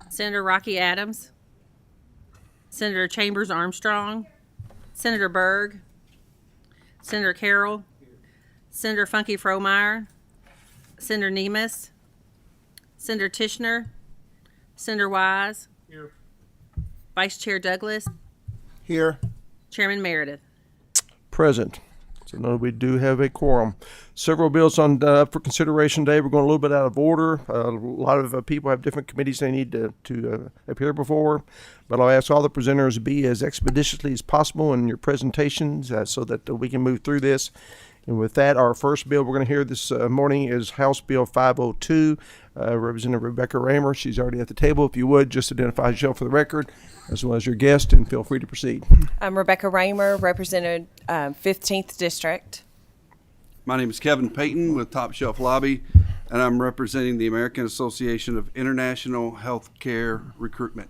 Senator Rocky Adams, Senator Chambers Armstrong, Senator Berg, Senator Carroll, Senator Funky Fromeyer, Senator Nemes, Senator Tishner, Senator Wise, Here. Vice Chair Douglas, Here. Chairman Meredith. Present. So now we do have a quorum. Several bills on for consideration today. We're going a little bit out of order. A lot of people have different committees they need to appear before. But I'll ask all the presenters to be as expeditiously as possible in your presentations so that we can move through this. And with that, our first bill we're going to hear this morning is House Bill 502. Representative Rebecca Raymer, she's already at the table. If you would, just identify yourself for the record, as well as your guest, and feel free to proceed. I'm Rebecca Raymer, represented 15th District. My name is Kevin Payton with Top Shelf Lobby, and I'm representing the American Association of International Healthcare Recruitment.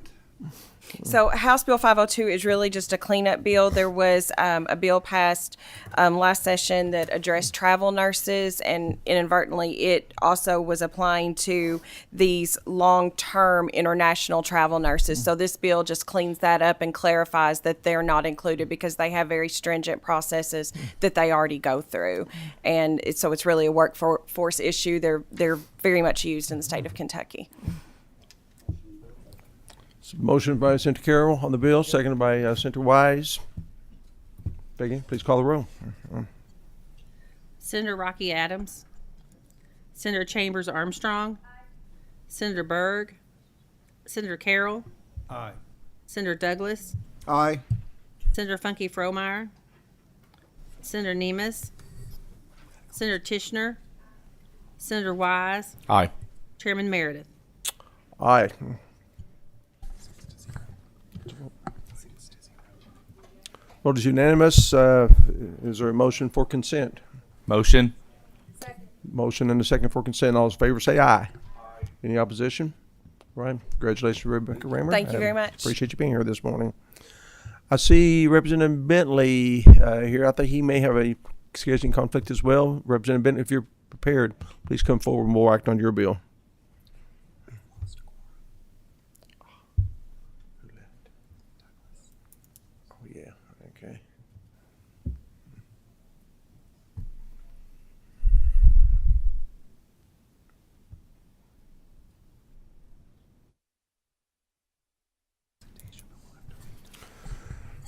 So House Bill 502 is really just a cleanup bill. There was a bill passed last session that addressed travel nurses, and inadvertently it also was applying to these long-term international travel nurses. So this bill just cleans that up and clarifies that they're not included because they have very stringent processes that they already go through. And so it's really a workforce issue. They're very much used in the state of Kentucky. Motion by Senator Carroll on the bill, seconded by Senator Wise. Peggy, please call the roll. Senator Rocky Adams, Senator Chambers Armstrong, Senator Berg, Senator Carroll, Aye. Senator Douglas, Aye. Senator Funky Fromeyer, Senator Nemes, Senator Tishner, Senator Wise, Aye. Chairman Meredith. Aye. Vote is unanimous. Is there a motion for consent? Motion. Motion and a second for consent. All those in favor say aye. Any opposition? All right. Congratulations, Rebecca Raymer. Thank you very much. Appreciate you being here this morning. I see Representative Bentley here. I think he may have a scheduling conflict as well. Representative Bentley, if you're prepared, please come forward and we'll act on your bill. Oh, yeah. Okay.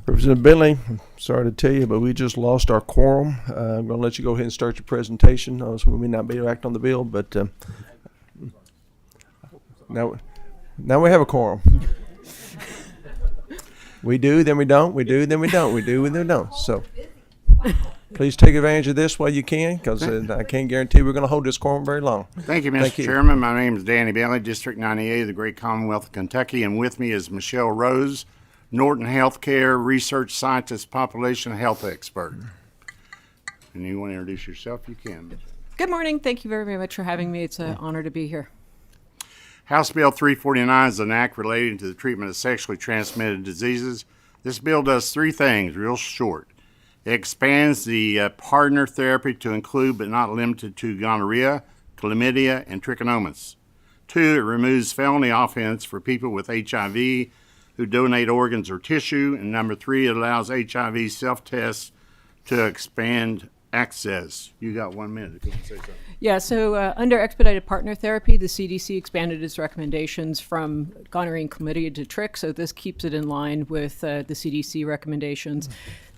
Representative Bentley, I'm sorry to tell you, but we just lost our quorum. I'm going to let you go ahead and start your presentation. So we may not be able to act on the bill, but now we have a quorum. We do, then we don't. We do, then we don't. We do, then we don't. So please take advantage of this while you can, because I can't guarantee we're going to hold this quorum very long. Thank you, Mr. Chairman. My name is Danny Bentley, District 98 of the Great Commonwealth of Kentucky, and with me is Michelle Rose, Norton Healthcare Research Scientist, Population Health Expert. And you want to introduce yourself? You can. Good morning. Thank you very, very much for having me. It's an honor to be here. House Bill 349 is an act relating to the treatment of sexually transmitted diseases. This bill does three things, real short. It expands the partner therapy to include, but not limited to, gonorrhea, chlamydia, and trichomonas. 2, it removes felony offense for people with HIV who donate organs or tissue. And number 3, it allows HIV self-tests to expand access. You got 1 minute if you want to say something. Yeah, so under expedited partner therapy, the CDC expanded its recommendations from gonorrhea and chlamydia to trich, so this keeps it in line with the CDC recommendations.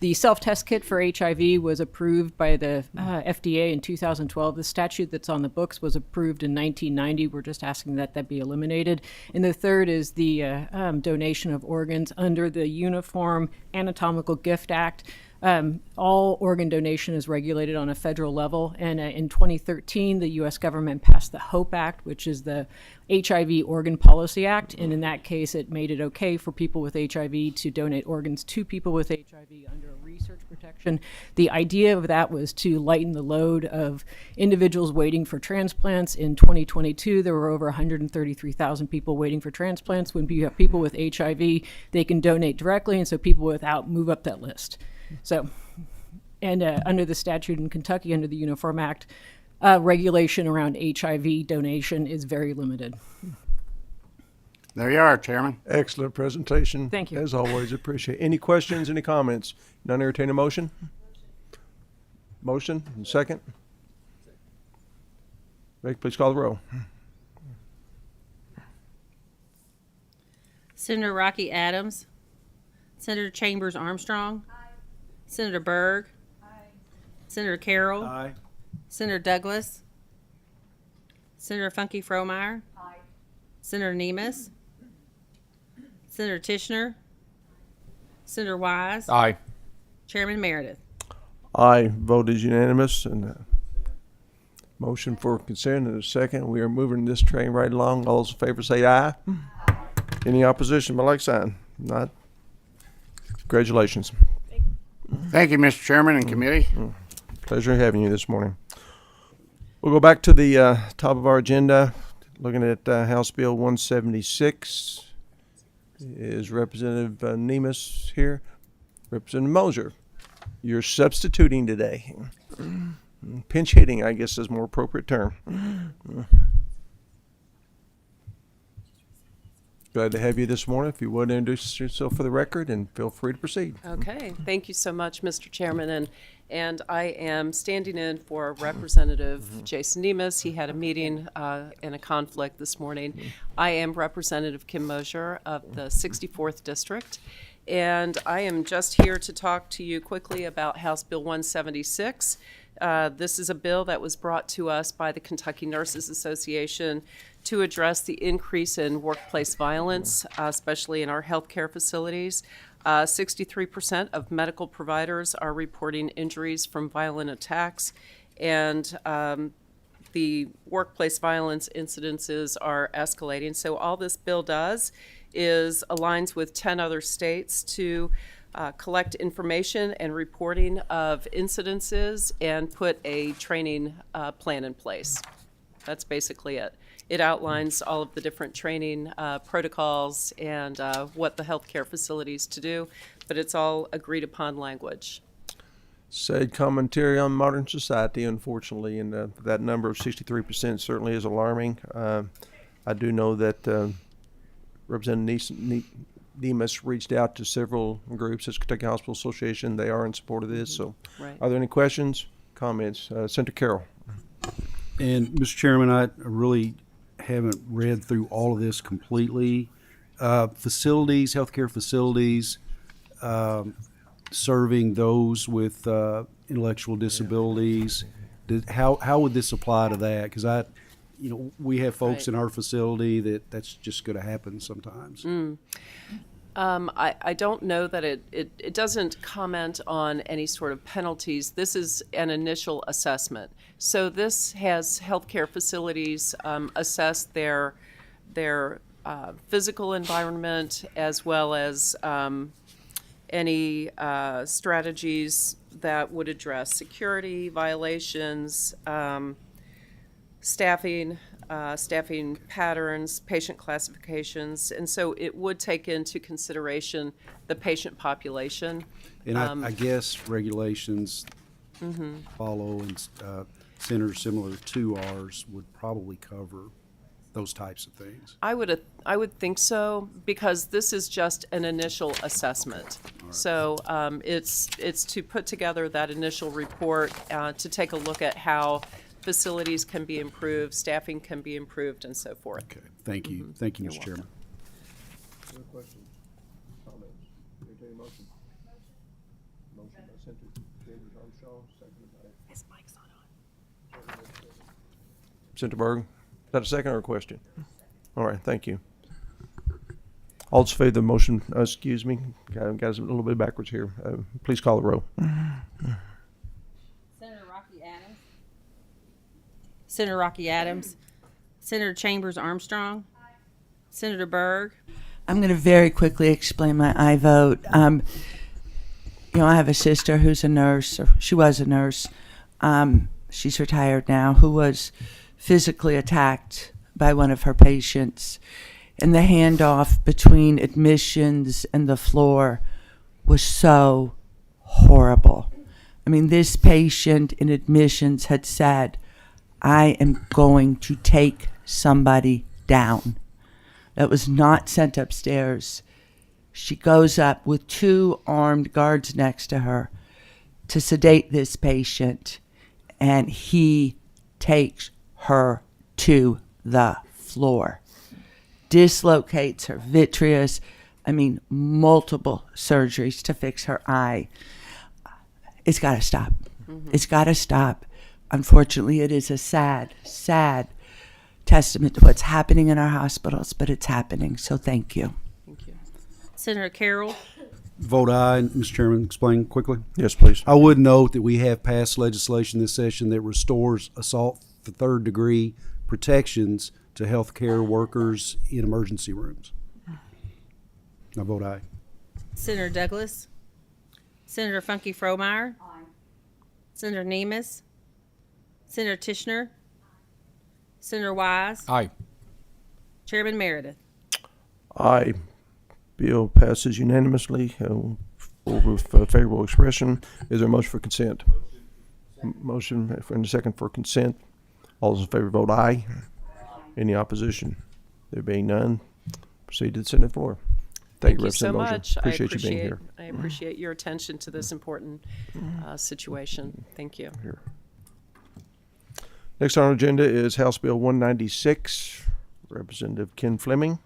The self-test kit for HIV was approved by the FDA in 2012. The statute that's on the books was approved in 1990. We're just asking that that be eliminated. And the third is the donation of organs under the Uniform Anatomical Gift Act. All organ donation is regulated on a federal level, and in 2013, the U.S. government passed the HOPE Act, which is the HIV Organ Policy Act, and in that case, it made it okay for people with HIV to donate organs to people with HIV under a research protection. The idea of that was to lighten the load of individuals waiting for transplants. In 2022, there were over 133,000 people waiting for transplants. When you have people with HIV, they can donate directly, and so people without move up that list. So, and under the statute in Kentucky, under the Uniform Act, regulation around HIV donation is very limited. There you are, Chairman. Excellent presentation. Thank you. As always, appreciate it. Any questions, any comments? None entertain a motion? Motion, and second? Rick, please call the roll. Senator Rocky Adams. Senator Chambers Armstrong. Senator Berg. Senator Carroll. Senator Douglas. Senator Funky Fromeyer. Senator Nemus. Senator Tishner. Senator Wise. Aye. Chairman Meredith. Aye, vote is unanimous, and motion for consent in a second. We are moving this train right along. All those in favor say aye. Any opposition, by like sign? Not. Congratulations. Thank you, Mr. Chairman and committee. Pleasure having you this morning. We'll go back to the top of our agenda, looking at House Bill 176. Is Representative Nemus here? Representative Moser, you're substituting today. Pinch hitting, I guess, is a more appropriate term. Glad to have you this morning. If you would introduce yourself for the record, and feel free to proceed. Okay, thank you so much, Mr. Chairman, and I am standing in for Representative Jason Nemus. He had a meeting and a conflict this morning. I am Representative Kim Mosier of the 64th District, and I am just here to talk to you quickly about House Bill 176. This is a bill that was brought to us by the Kentucky Nurses Association to address the increase in workplace violence, especially in our healthcare facilities. 63% of medical providers are reporting injuries from violent attacks, and the workplace violence incidences are escalating. So all this bill does is aligns with 10 other states to collect information and reporting of incidences and put a training plan in place. That's basically it. It outlines all of the different training protocols and what the healthcare facilities to do, but it's all agreed upon language. Sad commentary on modern society, unfortunately, and that number of 63% certainly is alarming. I do know that Representative Nemus reached out to several groups, as Kentucky Hospital Association. They are in support of this. So, Right. Are there any questions, comments? Senator Carroll. And Mr. Chairman, I really haven't read through all of this completely. Facilities, healthcare facilities, serving those with intellectual disabilities. How would this apply to that? Because we have folks Right. in our facility that's just going to happen sometimes. I don't know that it doesn't comment on any sort of penalties. This is an initial assessment. So this has healthcare facilities assess their physical environment as well as any strategies that would address security violations, staffing patterns, patient classifications, and so it would take into consideration the patient population. And I guess regulations follow, and centers similar to ours would probably cover those types of things. I would think so, because this is just an initial assessment. So it's to put together that initial report to take a look at how facilities can be improved, staffing can be improved, and so forth. Okay, thank you. Thank you, Mr. Chairman. Other questions, comments? Entertain a motion. Motion by Senator Chambers Armstrong, seconded by His mic's not on. Senator Berg. Is that a second or a question? All right, thank you. All in favor of the motion, excuse me, got us a little bit backwards here. Please call the roll. Senator Rocky Adams. Senator Rocky Adams. Senator Chambers Armstrong. Senator Berg. I'm going to very quickly explain my I vote. I have a sister who's a nurse, or she was a nurse. She's retired now, who was physically attacked by one of her patients. And the handoff between admissions and the floor was so horrible. I mean, this patient in admissions had said, "I am going to take somebody down." that was not sent upstairs. She goes up with 2 armed guards next to her to sedate this patient, and he takes her to the floor, dislocates her vitreous, multiple surgeries to fix her eye. It's got to stop. It's got to stop. Unfortunately, it is a sad, sad testament to what's happening in our hospitals, but it's happening. So thank you. Thank you. Senator Carroll. Vote aye. Mr. Chairman, explain quickly. Yes, please. I would note that we have passed legislation this session that restores assault for third degree protections to healthcare workers in emergency rooms. I vote aye. Senator Douglas. Senator Funky Fromeyer. Senator Nemes. Senator Tishner. Senator Wise. Aye. Chairman Meredith. Aye. Bill passes unanimously with favorable expression. Is there a motion for consent? Motion and a second for consent. All those in favor vote aye. Any opposition? There being none, proceed to the Senate floor. Thank you so Representative Mosier. much. Appreciate you being here. I appreciate your attention to this important situation. Thank you. Here. Next on our agenda is House Bill 196. Representative Ken Fleming.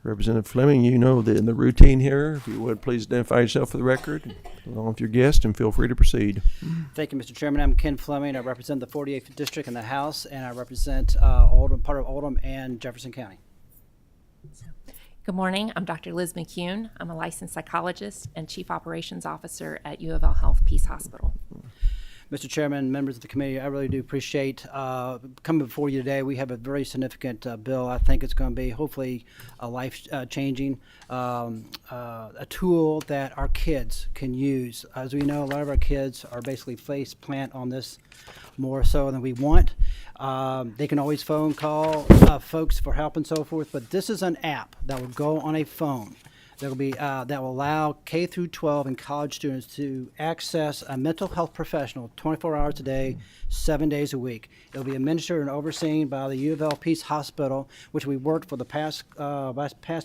Representative Fleming, you know the routine here. If you would, please identify yourself for the record, along with your guest, and feel free to proceed. Thank you, Mr. Chairman. I'm Ken Fleming. I represent the 48th District in the House, and I represent Oldham, part of Oldham and Jefferson County. Good morning. I'm Dr. Liz McCune. I'm a licensed psychologist and Chief Operations Officer at U of L Health Peace Hospital. Mr. Chairman, members of the committee, I really do appreciate coming before you today. We have a very significant bill. I think it's going to be hopefully a life-changing, a tool that our kids can use. As we know, a lot of our kids are basically face plant on this more so than we want. They can always phone call folks for help and so forth, but this is an app that will go on a phone that will be that will allow K through 12 and college students to access a mental health professional 24 hours a day, 7 days a week. It will be administered and overseen by the U of L Peace Hospital, which we worked for the past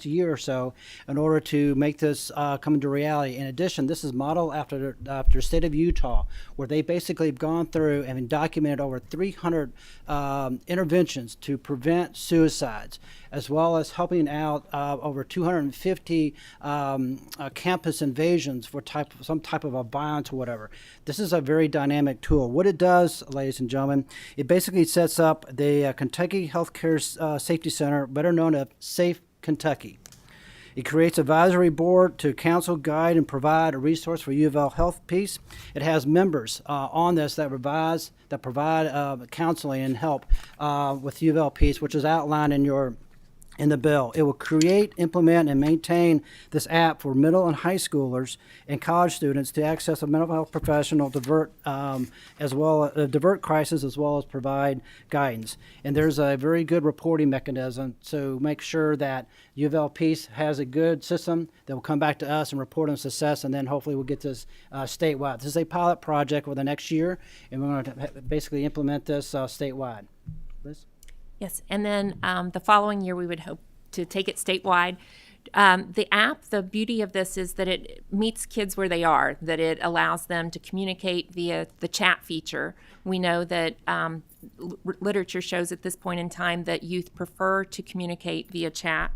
year or so in order to make this come into reality. In addition, this is modeled after the state of Utah, where they basically have gone through and documented over 300 interventions to prevent suicides, as well as helping out over 250 campus invasions for some type of a violence or whatever. This is a very dynamic tool. What it does, ladies and gentlemen, it basically sets up the Kentucky Healthcare Safety Center, better known as Safe Kentucky. It creates an advisory board to counsel, guide, and provide a resource for U of L Health Peace. It has members on this that provide counseling and help with U of L Peace, which is outlined in the bill. It will create, implement, and maintain this app for middle and high schoolers and college students to access a mental health professional, divert crisis, as well as provide guidance. And there's a very good reporting mechanism to make sure that U of L Peace has a good system that will come back to us and report on success, and then hopefully we'll get this statewide. This is a pilot project for the next year, and we're going to basically implement this statewide. Liz? Yes, and then the following year we would hope to take it statewide. The app, the beauty of this is that it meets kids where they are, that it allows them to communicate via the chat feature. We know that literature shows at this point in time that youth prefer to communicate via chat.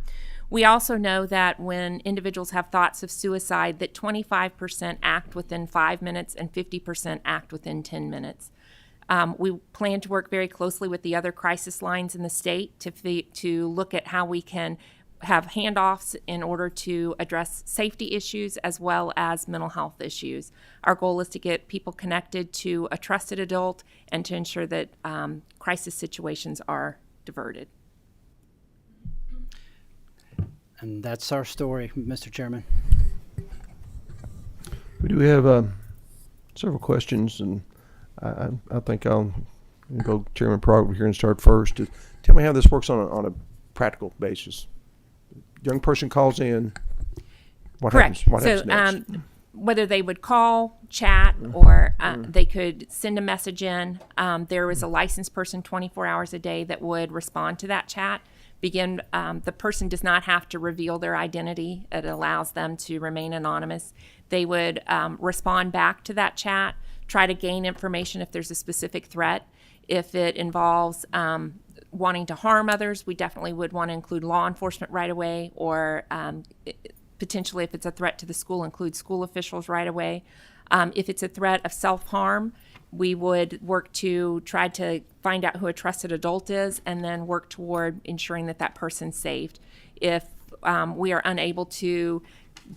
We also know that when individuals have thoughts of suicide, that 25% act within 5 minutes and 50% act within 10 minutes. We plan to work very closely with the other crisis lines in the state to look at how we can have handoffs in order to address safety issues as well as mental health issues. Our goal is to get people connected to a trusted adult and to ensure that crisis situations are diverted. And that's our story, Mr. Chairman. We do have several questions, and I think I'll go Chairman Prague over here and start first. Tell me how this works on practical basis? Young person calls in. What Correct. happens? What So, happens next? whether they would call, chat, or they could send a message in, there was a licensed person 24 hours a day that would respond to that chat. The person does not have to reveal their identity. It allows them to remain anonymous. They would respond back to that chat, try to gain information if there's a specific threat. If it involves wanting to harm others, we definitely would want to include law enforcement right away, or potentially, if it's a threat to the school, include school officials right away. If it's a threat of self-harm, we would work to try to find out who a trusted adult is and then work toward ensuring that that person's saved. If we are unable to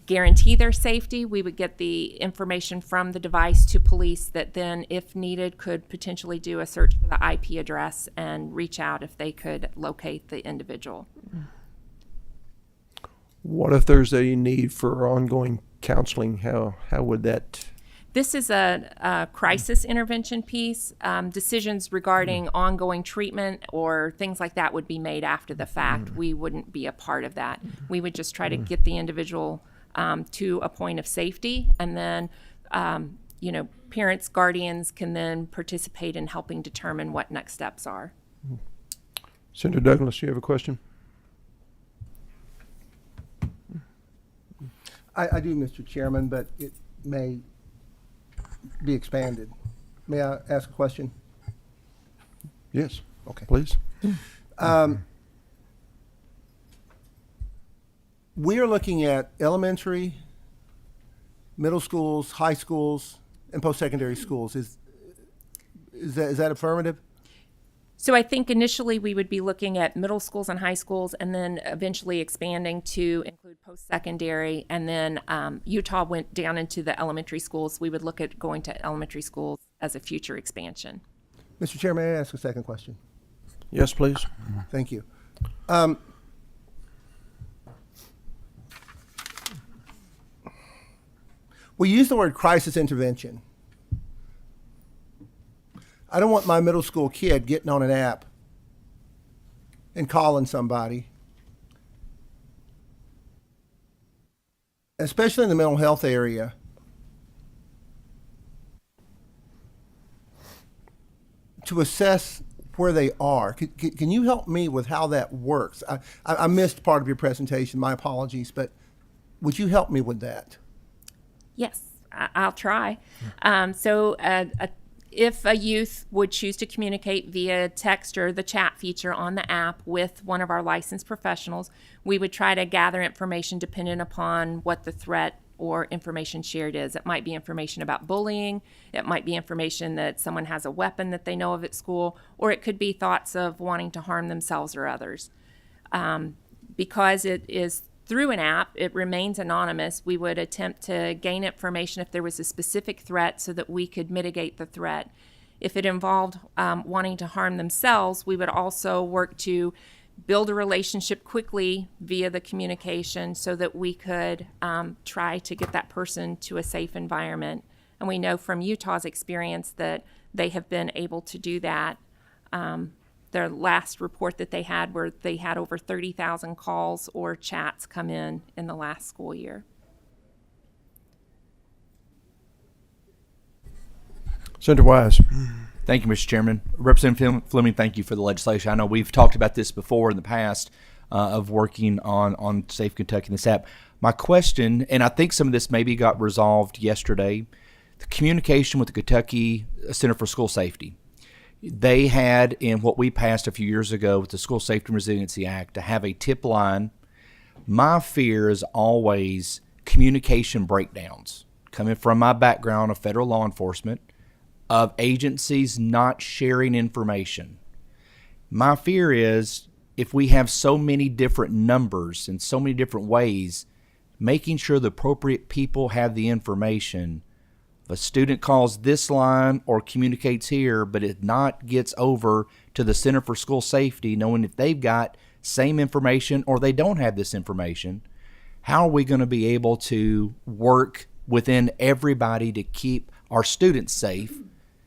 guarantee their safety, we would get the information from the device to police that then, if needed, could potentially do a search for the IP address and reach out if they could locate the individual. What if there's a need for ongoing counseling? How would that? This is a crisis intervention piece. Decisions regarding ongoing treatment or things like that would be made after the fact. We wouldn't be a part of that. We would just try to get the individual to a point of safety, and then parents, guardians can then participate in helping determine what next steps are. Senator Douglas, you have a question? I do, Mr. Chairman, but it may be expanded. May I ask a question? Yes. Okay. Please. We are looking at elementary, middle schools, high schools, and post-secondary schools. Is that affirmative? So I think initially we would be looking at middle schools and high schools, and then eventually expanding to include post-secondary, and then Utah went down into the elementary schools. We would look at going to elementary schools as a future expansion. Mr. Chair, may I ask a second question? Yes, please. Thank you. We use the word crisis intervention. I don't want my middle school kid getting on an app and calling somebody, especially in the mental health area. To assess where they are. Can you help me with how that works? I missed part of your presentation, my apologies, but would you help me with that? Yes, I'll try. If a youth would choose to communicate via text or the chat feature on the app with one of our licensed professionals, we would try to gather information dependent upon what the threat or information shared is. It might be information about bullying, it might be information that someone has a weapon that they know of at school, or it could be thoughts of wanting to harm themselves or others. Because it is through an app, it remains anonymous. We would attempt to gain information if there was a specific threat so that we could mitigate the threat. If it involved wanting to harm themselves, we would also work to build a relationship quickly via the communication so that we could try to get that person to a safe environment. And we know from Utah's experience that they have been able to do that. Their last report that they had where they had over 30,000 calls or chats come in the last school year. Senator Wise. Thank you, Mr. Chairman. Representative Fleming, thank you for the legislation. I know we've talked about this before in the past of working on Safe Kentucky and this app. My question, and I think some of this maybe got resolved yesterday, the communication with the Kentucky Center for School Safety. They had, in what we passed a few years ago with the School Safety and Resiliency Act, to have a tip line. My fear is always communication breakdowns, coming from my background of federal law enforcement, of agencies not sharing information. My fear is if we have so many different numbers and so many different ways, making sure the appropriate people have the information. If a student calls this line or communicates here, but it not gets over to the Center for School Safety, knowing if they've got same information or they don't have this information, how are we going to be able to work within everybody to keep our students safe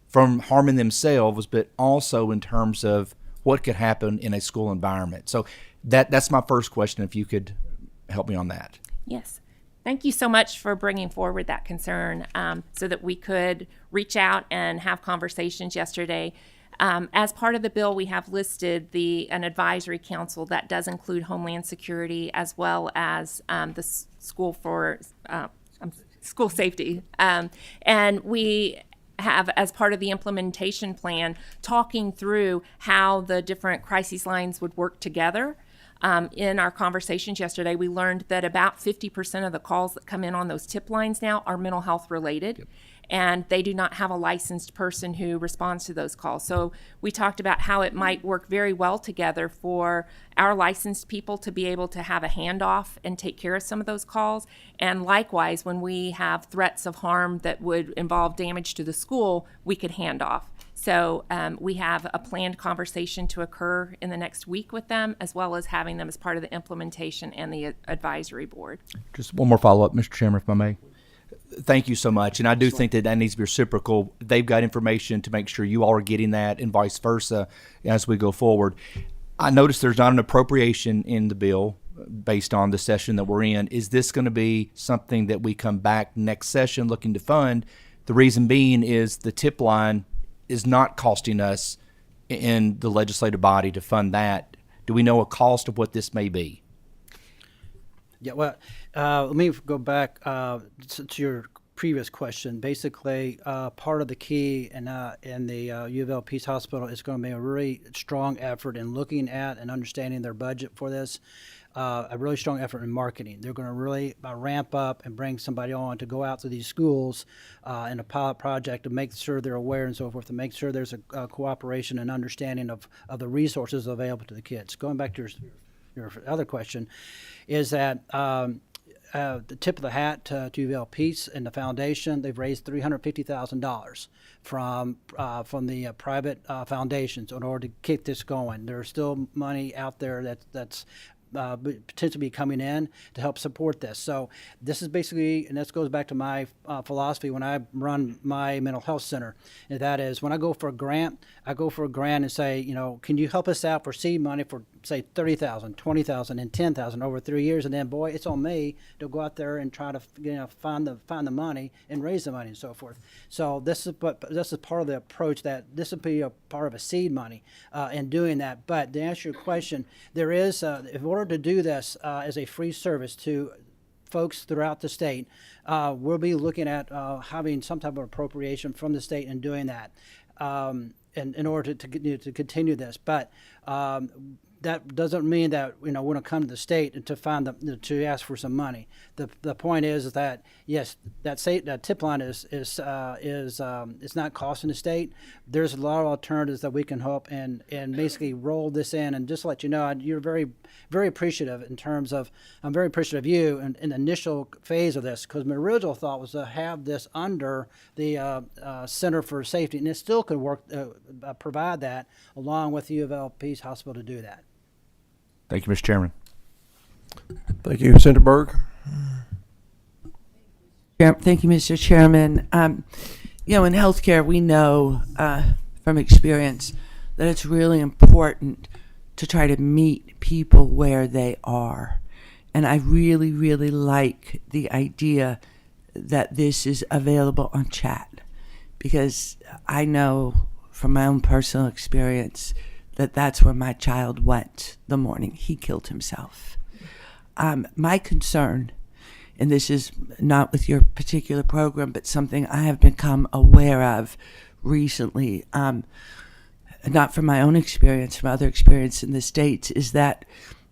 from harming themselves, but also in terms of what could happen in a school environment. So that's my first question, if you could help me on that. Yes. Thank you so much for bringing forward that concern so that we could reach out and have conversations yesterday. As part of the bill, we have listed an advisory council that does include Homeland Security as well as the school safety. And we have, as part of the implementation plan, talking through how the different crisis lines would work together. In our conversations yesterday, we learned that about 50% of the calls that come in on those tip lines now are mental health related. And they do not have a licensed person who responds to those calls. So we talked about how it might work very well together for our licensed people to be able to have a handoff and take care of some of those calls. And likewise, when we have threats of harm that would involve damage to the school, we could hand off. So we have a planned conversation to occur in the next week with them, as well as having them as part of the implementation and the advisory board. Just one more follow-up, Mr. Chairman, if I may. Thank you so much. And I do think that needs to be reciprocal. They've got information to make sure you all are getting that, and vice versa as we go forward. I noticed there's not an appropriation in the bill based on the session that we're in. Is this going to be something that we come back next session looking to fund? The reason being is the tip line is not costing us in the legislative body to fund that. Do we know a cost of what this may be? Yeah, well, let me go back to your previous question. Basically, part of the key in the U of L Peace Hospital is going to be a really strong effort in looking at and understanding their budget for this. A really strong effort in marketing. They're going to really ramp up and bring somebody on to go out to these schools in a pilot project to make sure they're aware and so forth, to make sure there's a cooperation and understanding of the resources available to the kids. Going back to your other question, is that the tip of the hat to U of L Peace and the foundation. They've raised $350,000 from the private foundations in order to keep this going. There's still money out there that's potentially be coming in to help support this. So this is basically, and this goes back to my philosophy when I run my mental health center, and that is when I go for a grant, I go for a grant and say, can you help us out for seed money for say $30,000, $20,000, and $10,000 over 3 years, and then boy, it's on me to go out there and try to find the money and raise the money and so forth. So this is part of the approach, that this would be a part of a seed money in doing that. But to answer your question, there is in order to do this as a free service to folks throughout the state, we'll be looking at having some type of appropriation from the state and doing that in order to continue this. But that doesn't mean that we're going to come to the state and to ask for some money. The point is that yes, that tip line is not costing the state. There's a lot of alternatives that we can help and basically roll this in. And just to let you know, you're very, very appreciative in terms of, I'm very appreciative of you in the initial phase of this, because my original thought was to have this under the Center for Safety, and it still could work, provide that along with the U of L Peace Hospital to do that. Thank you, Mr. Chairman. Thank you, Senator Berg. Thank you, Mr. Chairman. In healthcare, we know from experience that it's really important to try to meet people where they are. And I really, really like the idea that this is available on chat, because I know from my own personal experience that that's where my child went the morning he killed himself. My concern, and this is not with your particular program, but something I have become aware of recently, not from my own experience, from other experience in the States, is that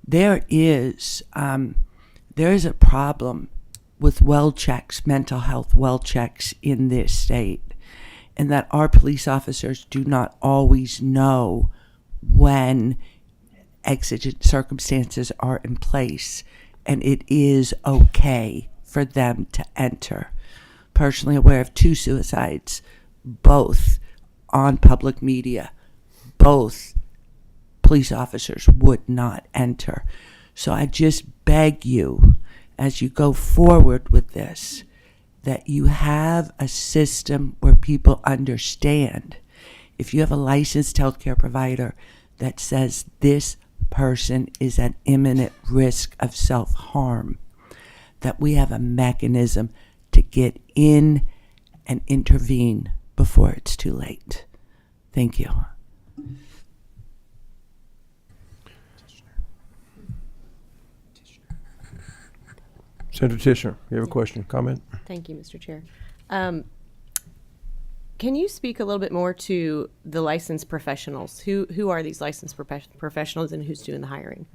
there is a problem with well checks, mental health well checks in this state, and that our police officers do not always know when exigent circumstances are in place and it is okay for them to enter. Personally aware of 2 suicides, both on public media. Both police officers would not enter. So I just beg you, as you go forward with this, that you have a system where people understand. If you have a licensed healthcare provider that says this person is at imminent risk of self-harm, that we have a mechanism to get in and intervene before it's too late. Thank you. Senator Tishner, you have a question, comment? Thank you, Mr. Chair. Can you speak a little bit more to the licensed professionals? Who are these licensed professionals and who's doing the hiring?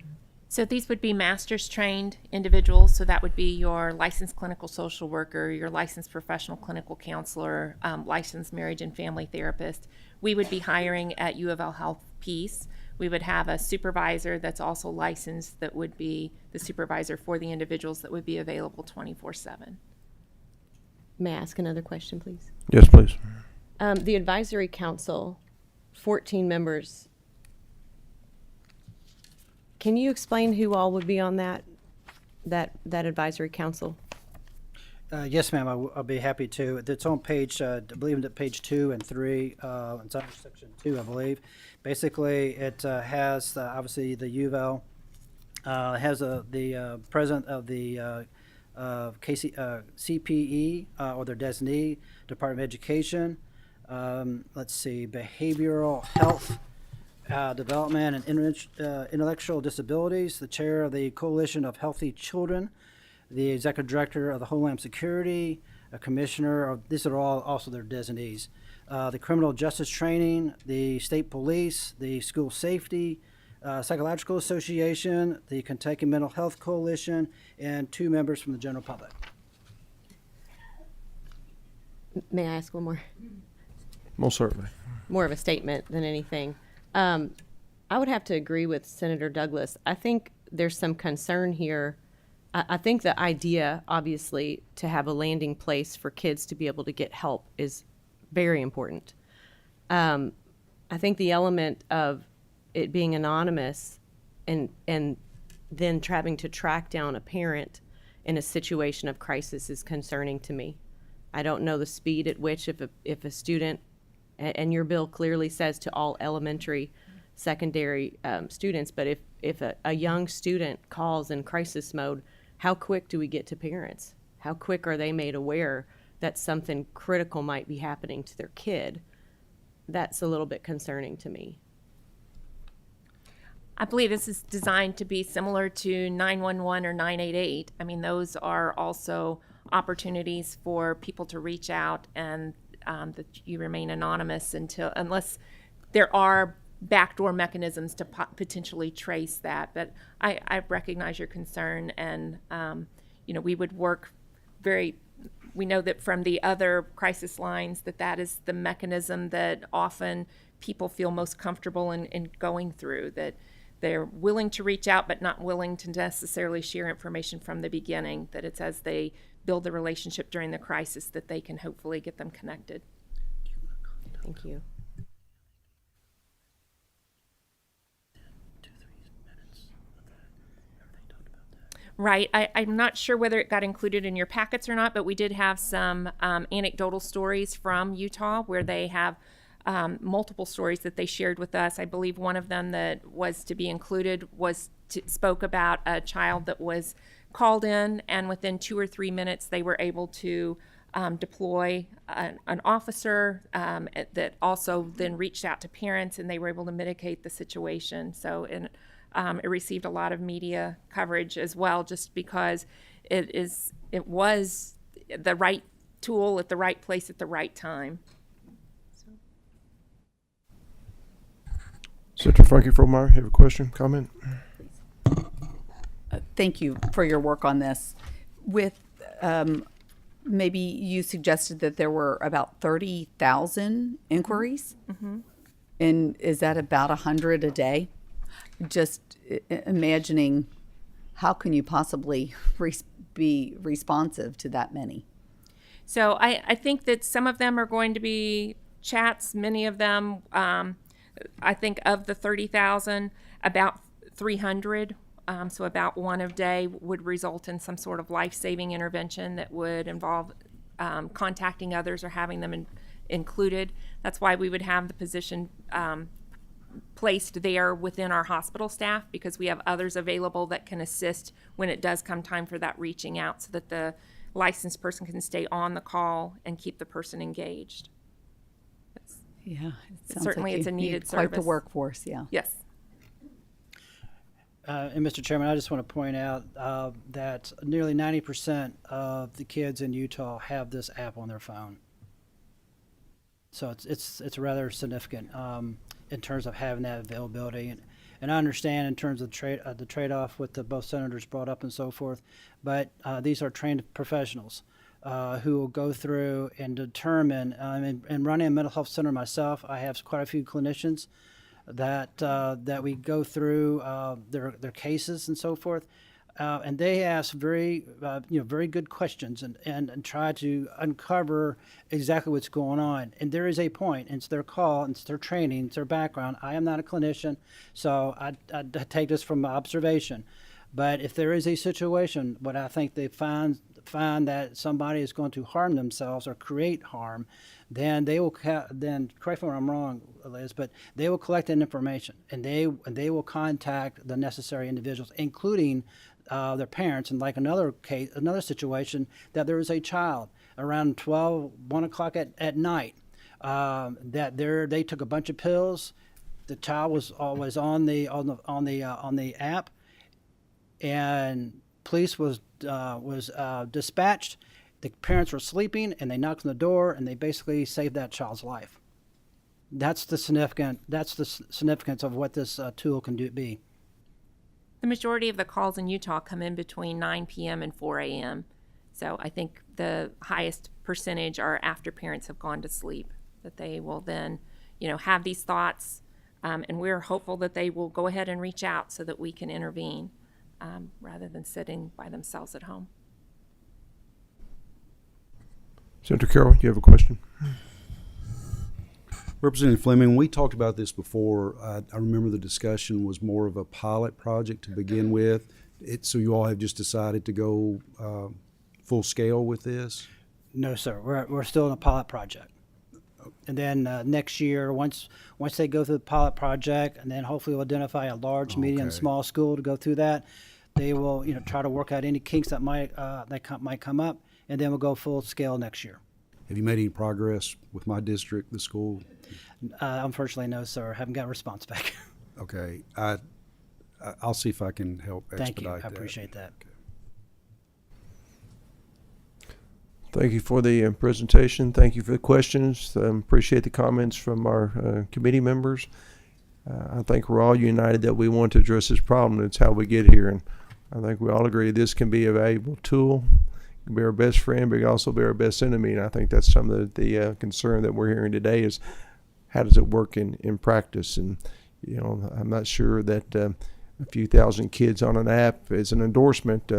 So these would be master's trained individuals. So that would be your licensed clinical social worker, your licensed professional clinical counselor, licensed marriage and family therapist. We would be hiring at U of L Health Peace. We would have a supervisor that's also licensed that would be the supervisor for the individuals that would be available 24/7. May I ask another question, please? Yes, please. The advisory council, 14 members. Can you explain who all would be on that advisory council? Yes, ma'am, I'll be happy to. It's on page, I believe it's page 2 and 3. It's under section 2, I believe. Basically, it has obviously the U of L. It has the president of the CPE or their designee, Department of Education. Let's see, behavioral health, development and intellectual disabilities, the chair of the Coalition of Healthy Children, the executive director of the Homeland Security, a commissioner of, these are all also their designees. The criminal justice training, the state police, the school safety, psychological association, the Kentucky Mental Health Coalition, and 2 members from the general public. May I ask one more? Most certainly. More of a statement than anything. I would have to agree with Senator Douglas. I think there's some concern here. I think the idea, obviously, to have a landing place for kids to be able to get help is very important. I think the element of it being anonymous and then having to track down a parent in a situation of crisis is concerning to me. I don't know the speed at which if a student, and your bill clearly says to all elementary, secondary students, but if a young student calls in crisis mode, how quick do we get to parents? How quick are they made aware that something critical might be happening to their kid? That's a little bit concerning to me. I believe this is designed to be similar to 911 or 988. I mean, those are also opportunities for people to reach out and that you remain anonymous unless there are backdoor mechanisms to potentially trace that. But I recognize your concern, and we would work we know that from the other crisis lines that is the mechanism that often people feel most comfortable in going through, that they're willing to reach out but not willing to necessarily share information from the beginning, that it's as they build the relationship during the crisis that they can hopefully get them connected. Thank you. Right. I'm not sure whether it got included in your packets or not, but we did have some anecdotal stories from Utah where they have multiple stories that they shared with us. I believe one of them that was to be included spoke about a child that was called in, and within 2 or 3 minutes they were able to deploy an officer that also then reached out to parents, and they were able to mitigate the situation. So it received a lot of media coverage as well, just because it was the right tool at the right place at the right time. Senator Frankie Fromeyer, you have a question, comment? Thank you for your work on this. With maybe you suggested that there were about 30,000 inquiries, and is that about 100 a day? Just imagining, how can you possibly be responsive to that many? So I think that some of them are going to be chats. Many of them, I think of the 30,000, about 300, so about one a day would result in some sort of life-saving intervention that would involve contacting others or having them included. That's why we would have the position placed there within our hospital staff, because we have others available that can assist when it does come time for that reaching out, so that the licensed person can stay on the call and keep the person engaged. Yeah, it sounds Certainly like it's a you needed need quite the service. workforce. Yeah. Yes. And Mr. Chairman, I just want to point out that nearly 90% of the kids in Utah have this app on their phone. So it's rather significant in terms of having that availability. And I understand in terms of the trade-off with the both senators brought up and so forth, but these are trained professionals who will go through and determine. And running a mental health center myself, I have quite a few clinicians that we go through their cases and so forth, and they ask very good questions and try to uncover exactly what's going on. And there is a point, and it's their call, and it's their training, it's their background. I am not a clinician, so I take this from my observation. But if there is a situation, what I think they find that somebody is going to harm themselves or create harm, then they will then, correct me if I'm wrong, Liz, but they will collect that information, and they will contact the necessary individuals, including their parents. And like another situation, that there was a child around 1 o'clock at night that they took a bunch of pills. The child was always on the app, and police was dispatched. The parents were sleeping, and they knocked on the door, and they basically saved that child's life. That's the significance of what this tool can be. The majority of the calls in Utah come in between 9 p.m. and 4 a.m. So I think the highest percentage are after parents have gone to sleep, that they will then, have these thoughts, and we're hopeful that they will go ahead and reach out so that we can intervene rather than sitting by themselves at home. Senator Carroll, you have a question? Representative Fleming, we talked about this before. I remember the discussion was more of a pilot project to begin with. So you all have just decided to go full scale with this? No, sir. We're still in a pilot project. And then next year, once they go through the pilot project, and then hopefully we'll identify a large, medium, small school to go through that, they will try to work out any kinks that might come up, and then we'll go full scale next year. Have you made any progress with my district, the school? Unfortunately, no, sir. Haven't got a response back. Okay. I'll see if I can help expedite that. Thank you. I appreciate that. Okay. Thank you for the presentation. Thank you for the questions. Appreciate the comments from our committee members. I think we're all united that we want to address this problem. It's how we get here. And I think we all agree this can be a valuable tool. It can be our best friend, but it can also be our best enemy. And I think that's some of the concern that we're hearing today is how does it work in practice? And, I'm not sure that a few thousand kids on an app is an endorsement.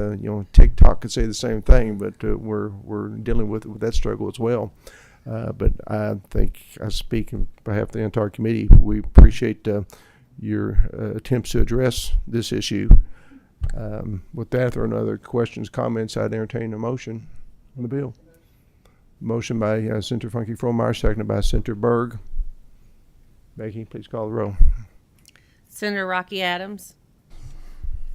TikTok could say the same thing, but we're dealing with that struggle as well. But I think I speak on behalf of the entire committee. We appreciate your attempts to address this issue. With that, if there are no other questions, comments, I'd entertain a motion on the bill. Motion by Senator Funky Fromeyer, seconded by Senator Berg. Becky, please call the roll. Senator Rocky Adams.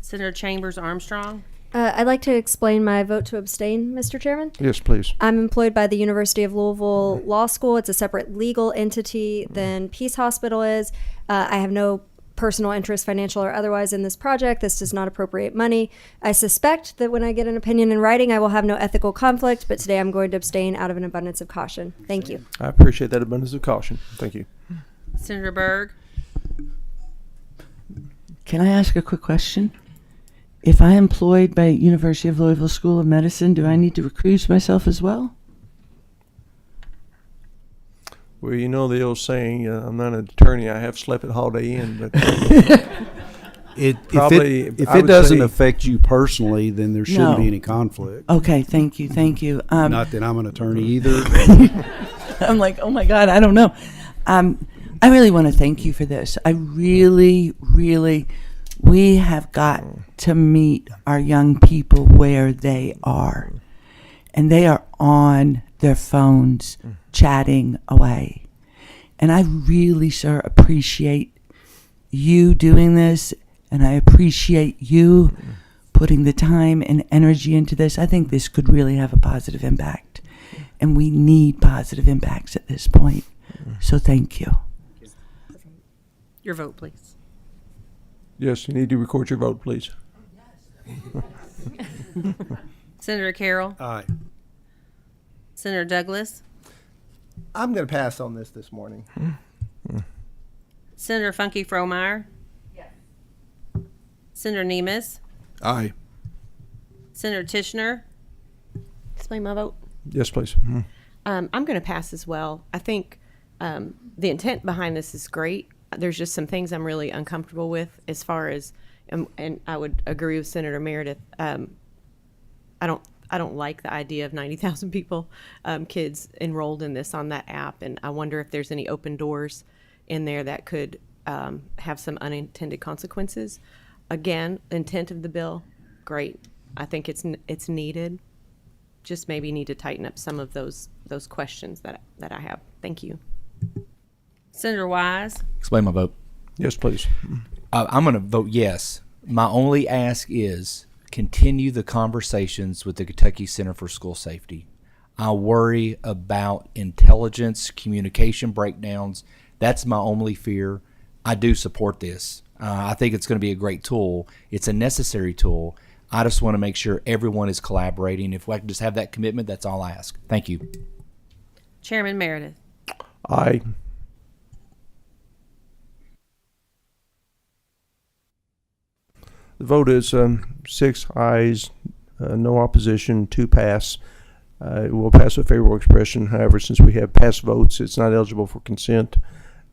Senator Chambers Armstrong. I'd like to explain my vote to abstain, Mr. Chairman. Yes, please. I'm employed by the University of Louisville Law School. It's a separate legal entity than Peace Hospital is. I have no personal interest, financial or otherwise, in this project. This does not appropriate money. I suspect that when I get an opinion in writing, I will have no ethical conflict, but today I'm going to abstain out of an abundance of caution. Thank you. I appreciate that abundance of caution. Thank you. Senator Berg. Can I ask a quick question? If I'm employed by University of Louisville School of Medicine, do I need to recuse myself as well? Well, you know the old saying, I'm not an attorney, I have slept at Holiday Inn, but if I it would doesn't say- affect you personally, then there shouldn't be any conflict. Okay, thank you. Not that I'm an attorney either. I'm like, oh my God, I don't know. I really want to thank you for this. I really, we have got to meet our young people where they are. And they are on their phones chatting away. And I really, sir, appreciate you doing this, and I appreciate you putting the time and energy into this. I think this could really have a positive impact, and we need positive impacts at this point. So thank you. Your vote, please. Yes, you need to record your vote, please. Senator Carroll. Aye. Senator Douglas. I'm going to pass on this morning. Senator Funky Fromeyer. Yes. Senator Nemes. Aye. Senator Tishner. Explain my vote. Yes, please. I'm going to pass as well. I think the intent behind this is great. There's just some things I'm really uncomfortable with as far as, and I would agree with Senator Meredith. I don't like the idea of 90,000 people, kids enrolled in this on that app, and I wonder if there's any open doors in there that could have some unintended consequences. Again, intent of the bill, great. I think it's needed. Just maybe need to tighten up some of those questions that I have. Thank you. Senator Wise. Explain my vote. Yes, please. I'm going to vote yes. My only ask is continue the conversations with the Kentucky Center for School Safety. I worry about intelligence, communication breakdowns. That's my only fear. I do support this. I think it's going to be a great tool. It's a necessary tool. I just want to make sure everyone is collaborating. If I can just have that commitment, that's all I ask. Thank you. Chairman Meredith. Aye. The vote is 6 ayes, no opposition, 2 pass. It will pass with favorable expression. However, since we have pass votes, it's not eligible for consent.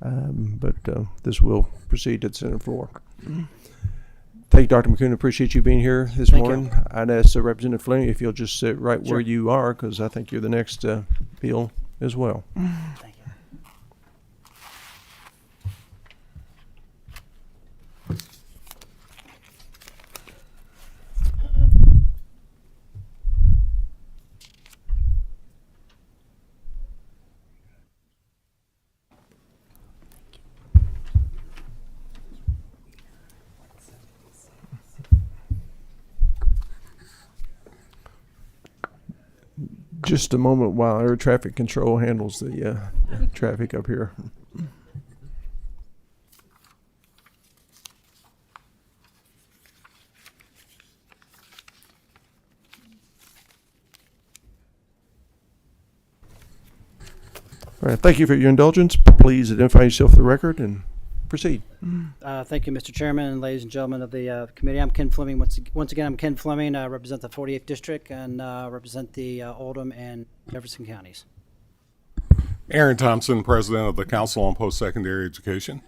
But this will proceed to the Senate floor. Thank you, Dr. McCoon. Appreciate you being here this morning. I'd ask Representative Fleming if you'll just sit right where you are, because I think you're the next bill as well. Thank you. Just a moment while air traffic control handles the traffic up here. All right, thank you for your indulgence. Please identify yourself for the record and proceed. Thank you, Mr. Chairman, and ladies and gentlemen of the committee. I'm Ken Fleming. Once again, I'm Ken Fleming. I represent the 48th District and represent the Oldham and Jefferson counties. Aaron Thompson, President of the Council on Post-Secondary Education.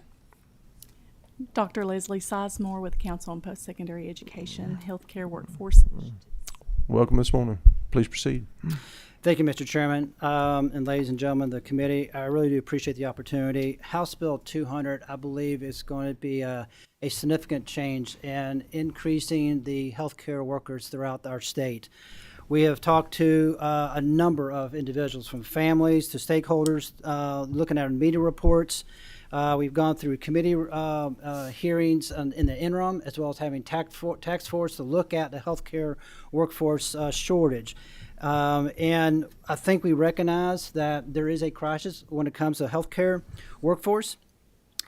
Dr. Leslie Sizemore with the Council on Post-Secondary Education, Healthcare Workforce. Welcome this morning. Please proceed. Thank you, Mr. Chairman, and ladies and gentlemen of the committee. I really do appreciate the opportunity. House Bill 200, I believe, is going to be a significant change in increasing the healthcare workers throughout our state. We have talked to a number of individuals, from families to stakeholders, looking at media reports. We've gone through committee hearings in the interim, as well as having task force to look at the healthcare workforce shortage. And I think we recognize that there is a crisis when it comes to healthcare workforce.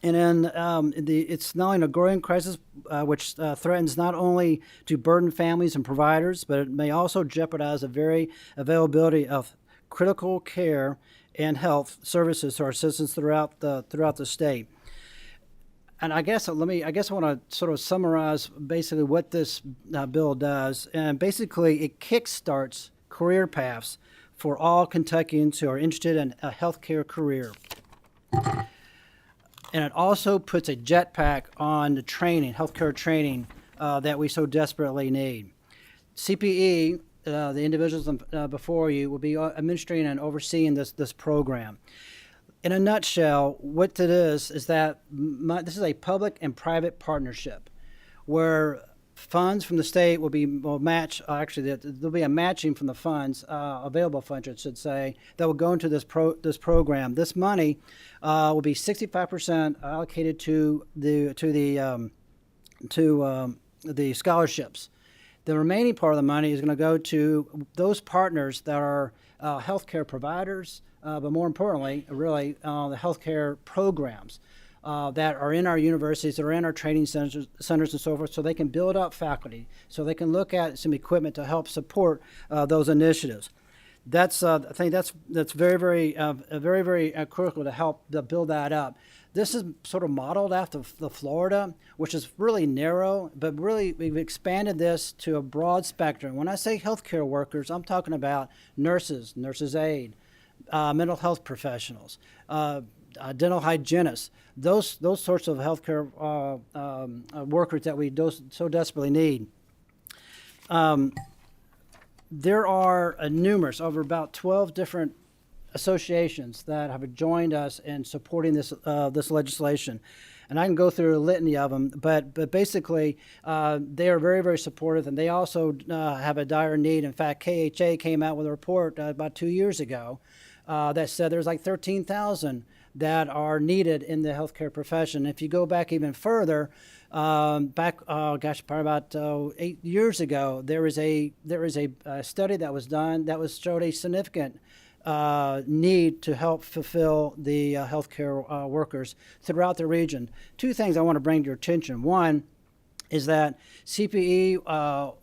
And then it's not only a growing crisis, which threatens not only to burden families and providers, but it may also jeopardize the very availability of critical care and health services to our citizens throughout the state. And I guess I want to sort of summarize basically what this bill does. And basically, it kickstarts career paths for all Kentuckians who are interested in a healthcare career. And it also puts a jetpack on the training, healthcare training, that we so desperately need. CPE, the individuals before you, will be administering and overseeing this program. In a nutshell, what it is that this is a public and private partnership where funds from the state will match. Actually, there'll be a matching from the funds, available funds, I should say, that will go into this program. This money will be 65% allocated to the scholarships. The remaining part of the money is going to go to those partners that are healthcare providers, but more importantly, really the healthcare programs that are in our universities, that are in our training centers and so forth, so they can build up faculty, so they can look at some equipment to help support those initiatives. That's I think that's very critical to help to build that up. This is sort of modeled after the Florida, which is really narrow, but really we've expanded this to a broad spectrum. When I say healthcare workers, I'm talking about nurses, nurses aide, mental health professionals, dental hygienists, those sorts of healthcare workers that we so desperately need. There are numerous, over about 12 different associations that have joined us in supporting this legislation, and I can go through a litany of them. But basically, they are very supportive, and they also have a dire need. In fact, KHA came out with a report about 2 years ago that said there's like 13,000 that are needed in the healthcare profession. If you go back even further, probably about 8 years ago, there is a study that was done that showed a significant need to help fulfill the healthcare workers throughout the region. Two things I want to bring to your attention. One is that CPE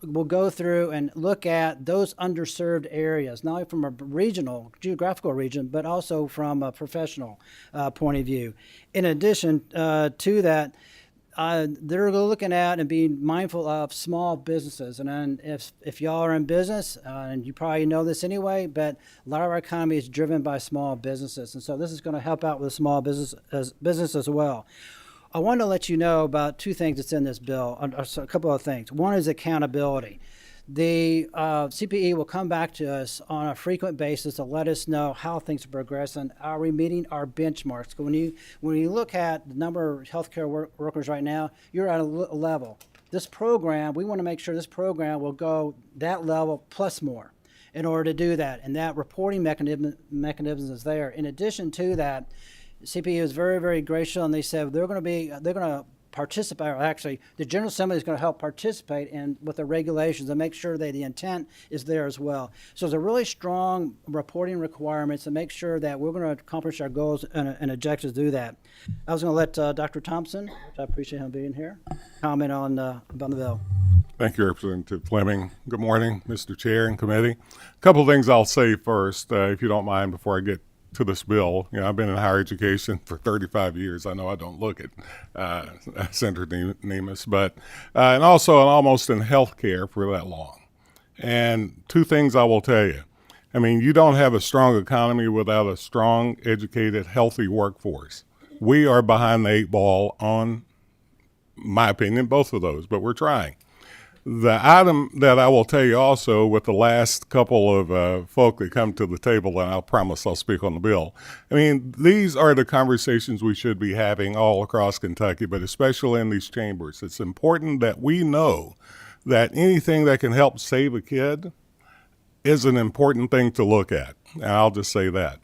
will go through and look at those underserved areas, not only from a regional, geographical region, but also from a professional point of view. In addition to that, they're looking at and being mindful of small businesses. And then if y'all are in business, and you probably know this anyway, but a lot of our economy is driven by small businesses. And so this is going to help out with small business as well. I want to let you know about two things that's in this bill, a couple of things. One is accountability. The CPE will come back to us on a frequent basis to let us know how things are progressing. Are we meeting our benchmarks? When you look at the number of healthcare workers right now, you're at a level. This program, we want to make sure this program will go that level plus more in order to do that. And that reporting mechanism is there. In addition to that, CPE is very gracious, and they said they're going to participate, or actually the General Assembly is going to help participate with the regulations and make sure that the intent is there as well. So there's a really strong reporting requirements to make sure that we're going to accomplish our goals and objectives to do that. I was going to let Dr. Thompson, which I appreciate him being here, comment on the bill. Thank you, Representative Fleming. Good morning, Mr. Chair and committee. A couple of things I'll say first, if you don't mind, before I get to this bill. I've been in higher education for 35 years. I know I don't look it, Senator Nemes, but and also almost in healthcare for that long. And two things I will tell you. I mean, you don't have a strong economy without a strong, educated, healthy workforce. We are behind the 8 ball on, my opinion, both of those, but we're trying. The item that I will tell you also with the last couple of folk that come to the table, and I'll promise I'll speak on the bill. I mean, these are the conversations we should be having all across Kentucky, but especially in these chambers. It's important that we know that anything that can help save a kid is an important thing to look at. And I'll just say that.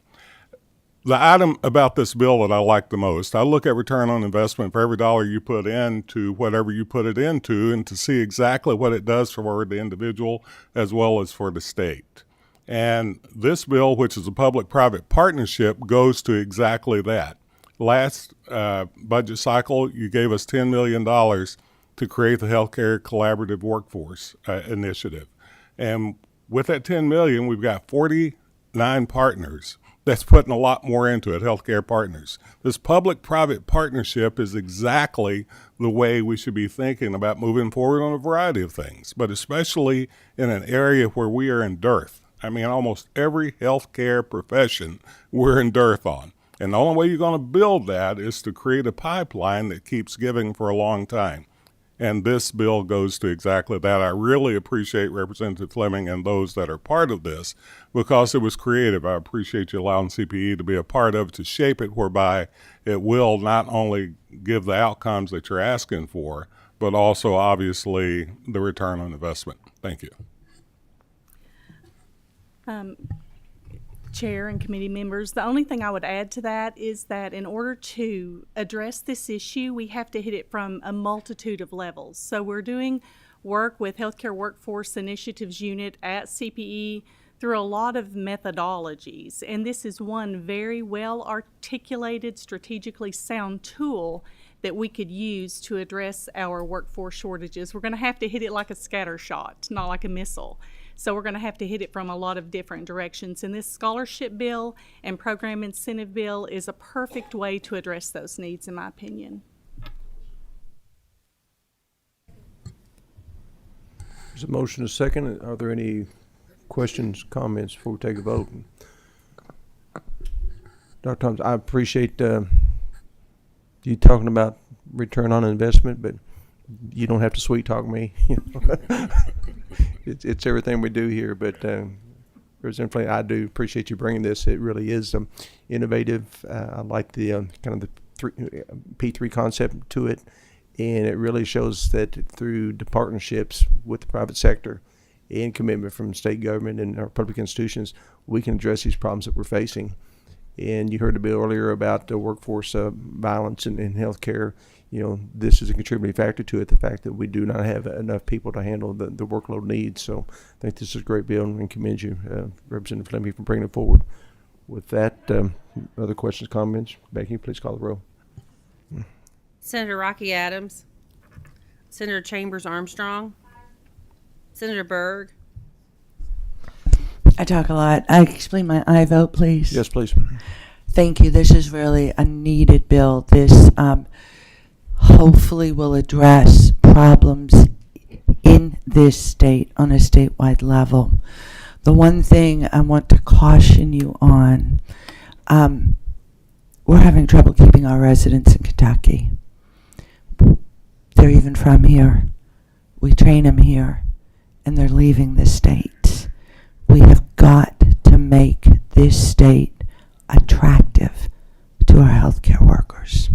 The item about this bill that I like the most, I look at return on investment for every dollar you put into whatever you put it into, and to see exactly what it does for the individual as well as for the state. And this bill, which is a public-private partnership, goes to exactly that. Last budget cycle, you gave us $10 million to create the Healthcare Collaborative Workforce Initiative. And with that $10 million, we've got 49 partners. That's putting a lot more into it, healthcare partners. This public-private partnership is exactly the way we should be thinking about moving forward on a variety of things, but especially in an area where we are in dearth. I mean, almost every healthcare profession we're in dearth on. And the only way you're going to build that is to create a pipeline that keeps giving for a long time. And this bill goes to exactly that. I really appreciate Representative Fleming and those that are part of this because it was creative. I appreciate you allowing CPE to be a part of it, to shape it whereby it will not only give the outcomes that you're asking for, but also obviously the return on investment. Thank you. Chair and committee members, the only thing I would add to that is that in order to address this issue, we have to hit it from a multitude of levels. So we're doing work with Healthcare Workforce Initiatives Unit at CPE through a lot of methodologies, and this is one very well articulated, strategically sound tool that we could use to address our workforce shortages. We're going to have to hit it like a scatter shot, not like a missile. So we're going to have to hit it from a lot of different directions. And this scholarship bill and program incentive bill is a perfect way to address those needs, in my opinion. There's a motion and a second. Are there any questions, comments before we take a vote? Dr. Thompson, I appreciate you talking about return on investment, but you don't have to sweet talk me. It's everything we do here, but Representative Fleming, I do appreciate you bringing this. It really is innovative. I like the kind of the P3 concept to it, and it really shows that through the partnerships with the private sector and commitment from state government and our public institutions, we can address these problems that we're facing. And you heard the bill earlier about the workforce violence in healthcare. You know, this is a contributing factor to it, the fact that we do not have enough people to handle the workload needs. So I think this is a great bill and commend you, Representative Fleming, for bringing it forward. With that, other questions, comments? Becky, please call the roll. Senator Rocky Adams. Senator Chambers Armstrong. Senator Byrd. I talk a lot. I explain my I vote, please. Yes, please. Thank you. This is really a needed bill. This hopefully will address problems in this state on a statewide level. The one thing I want to caution you on, we're having trouble keeping our residents in Kentucky. They're even from here. We train them here, and they're leaving the state. We have got to make this state attractive to our healthcare workers.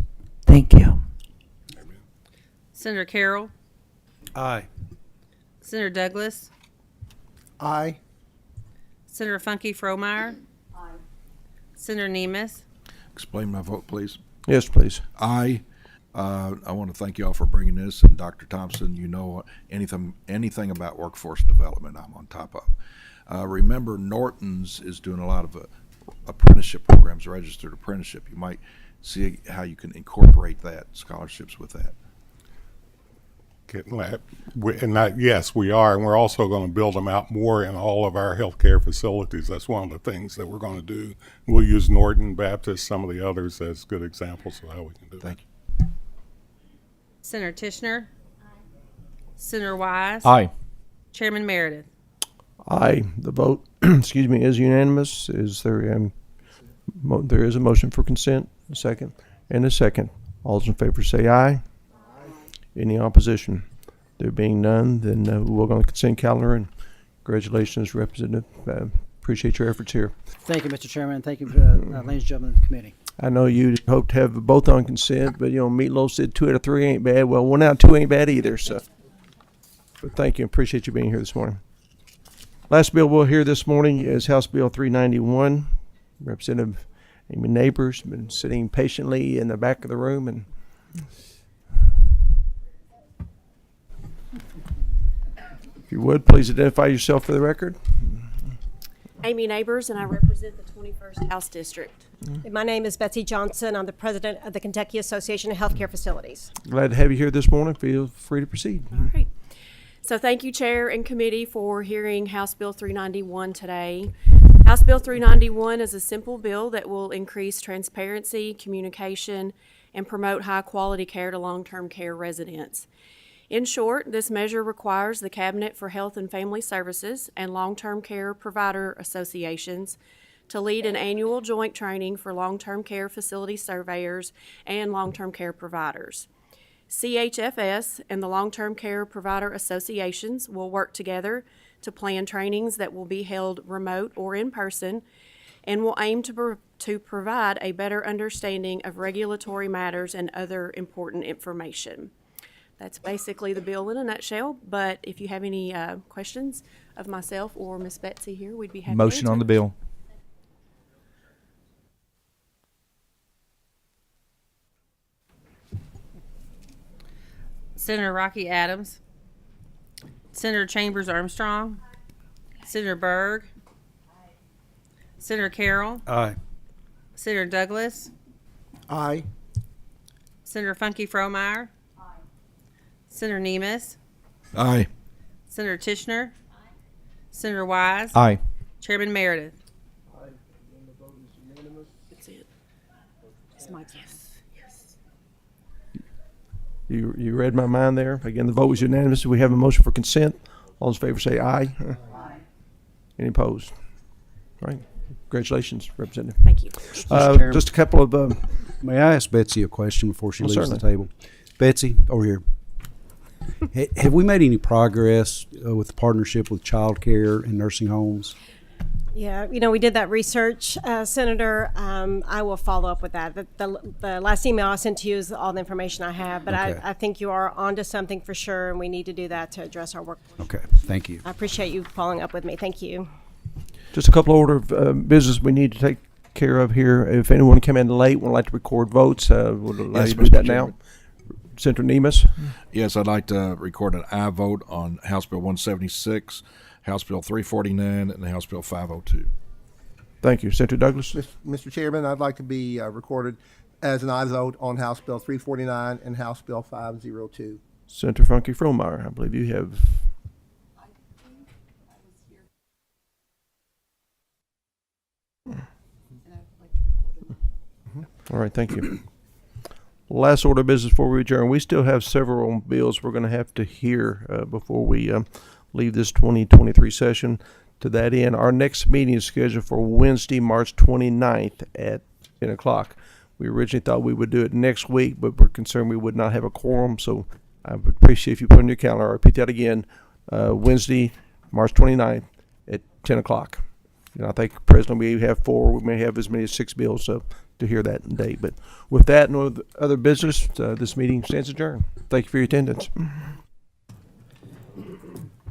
Thank you. Senator Carroll. Aye. Senator Douglas. Aye. Senator Funky Fromeyer. Aye. Senator Nemes. Explain my vote, please. Yes, please. I want to thank you all for bringing this, and Dr. Thompson, you know anything about workforce development, I'm on top of. Remember, Norton's is doing a lot of apprenticeship programs, registered apprenticeship. You might see how you can incorporate that, scholarships with that. Yes, we are, and we're also going to build them out more in all of our healthcare facilities. That's one of the things that we're going to do. We'll use Norton Baptist, some of the others, as good examples of how we can do that. Thank you. Senator Tishner. Senator Wise. Aye. Chairman Meredith. Aye. The vote, excuse me, is unanimous. Is there there is a motion for consent, a second, and a second. All those in favor say aye. Any opposition? There being none, then we'll go on the consent calendar, and congratulations, Representative. Appreciate your efforts here. Thank you, Mr. Chairman. Thank you, ladies and gentlemen of the committee. I know you hope to have both on consent, but, Meatloaf said 2 out of 3 ain't bad. Well, 1 out of 2 ain't bad either, so. But thank you. Appreciate you being here this morning. Last bill we'll hear this morning is House Bill 391. Representative Amy Neighbors been sitting patiently in the back of the room, and if you would, please identify yourself for the record. Amy Neighbors, and I represent the 21st House District. My name is Betsy Johnson. I'm the president of the Kentucky Association of Healthcare Facilities. Glad to have you here this morning. Feel free to proceed. All right. So thank you, Chair and Committee, for hearing House Bill 391 today. House Bill 391 is a simple bill that will increase transparency, communication, and promote high-quality care to long-term care residents. In short, this measure requires the Cabinet for Health and Family Services and long-term care provider associations to lead an annual joint training for long-term care facility surveyors and long-term care providers. CHFS and the long-term care provider associations will work together to plan trainings that will be held remote or in person and will aim to provide a better understanding of regulatory matters and other important information. That's basically the bill in a nutshell. But if you have any questions of myself or Miss Betsy here, we'd be happy to Motion answer. on the bill. Senator Rocky Adams, Senator Chambers Armstrong, Senator Berg, Senator Carroll, Aye. Senator Douglas, Aye. Senator Funky Fromeyer, Senator Nemes, Aye. Senator Tishner, Senator Wise, Aye. Chairman Meredith. That's it. Yes. Yes. You read my mind there. Again, the vote was unanimous. We have a motion for consent. All those in favor say aye. Aye. Any opposed? All right. Congratulations, Representative. Thank you. Chairman. Just a couple of May I ask Betsy a question before she Oh, leaves the certainly. table? Betsy, over here. Have we made any progress with the partnership with child care and nursing homes? Yeah, we did that research, Senator. I will follow up with that. The last email I sent to you is all the information I have, but Okay. I think you are onto something for sure, and we need to do that to address our workforce. Okay, thank you. I appreciate you following up with me. Thank you. Just a couple of order of business we need to take care of here. If anyone came in late would like to record votes, would allow Yes, you to do Mr. that Chairman. now. Senator Nemes. Yes, I'd like to record an aye vote on House Bill 176, House Bill 349, and House Bill 502. Thank you. Senator Douglas. Mr. Chairman, I'd like to be recorded as an aye vote on House Bill 349 and House Bill 502. Senator Funky Fromeyer, I believe you have. All right, thank you. Last order of business before we adjourn. We still have several bills we're going to have to hear before we leave this 2023 session. To that end, our next meeting is scheduled for Wednesday, March 29th at 10 o'clock. We originally thought we would do it next week, but we're concerned we would not have a quorum, so I would appreciate if you put on your calendar. I'll repeat that again, Wednesday, March 29th at 10 o'clock. I think presently we have 4. We may have as many as 6 bills to hear that date. But with that, no other business, this meeting stands adjourned. Thank you for your attendance.